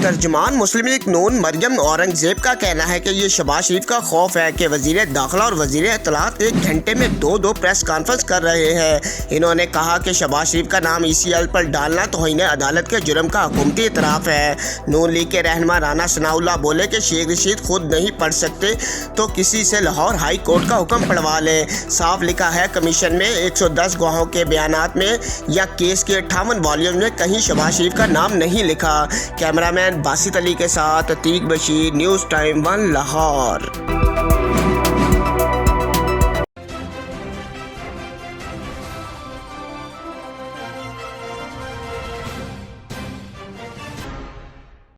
तर्जुमान मुस्लिम league नून मरियम औरंगजेब का कहना है कि ये शहबाज शरीफ का खौफ है कि वजीर दाखिला और वजीर इत्तलात एक घंटे में दो प्रेस कॉन्फ्रेंस कर रहे हैं। इन्होंने कहा कि शहबाज शरीफ का नाम ECL पर डालना तौहीन अदालत के जुर्म का हुकूमती इतराफ़ है। नून लीग के रहनुमा राना सनाउल्लाह बोले कि शेख रशीद खुद नहीं पढ़ सकते तो किसी से लाहौर हाई कोर्ट का हुक्म पढ़वा लें। साफ लिखा है कमीशन में 110 गवाहों के बयानात में या केस के 58 वॉल्यूम में कहीं शहबाज शरीफ का नाम नहीं लिखा। कैमरामैन बासित अली के साथ अतीक बशीर, न्यूज़ टाइम 1 लाहौर।